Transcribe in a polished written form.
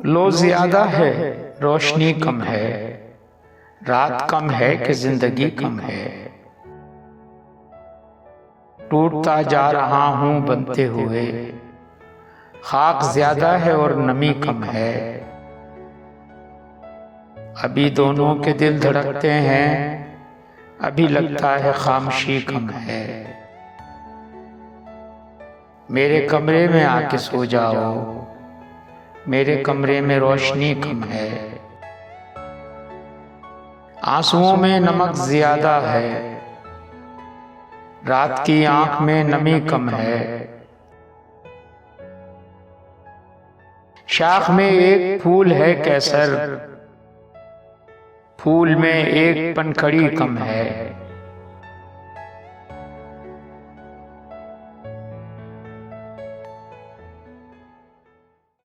लो ज्यादा है, रोशनी कम है, रात कम है कि जिंदगी कम है। टूटता जा रहा हूं बनते हुए, खाक ज्यादा है और नमी कम है। अभी दोनों के दिल धड़कते हैं, अभी लगता है खामोशी कम है। मेरे कमरे में आके सो जाओ, मेरे कमरे में रोशनी कम है। आंसुओं में नमक ज्यादा है, रात की आंख में नमी कम है। शाख में एक फूल है कैसर, फूल में एक पनखड़ी कम है।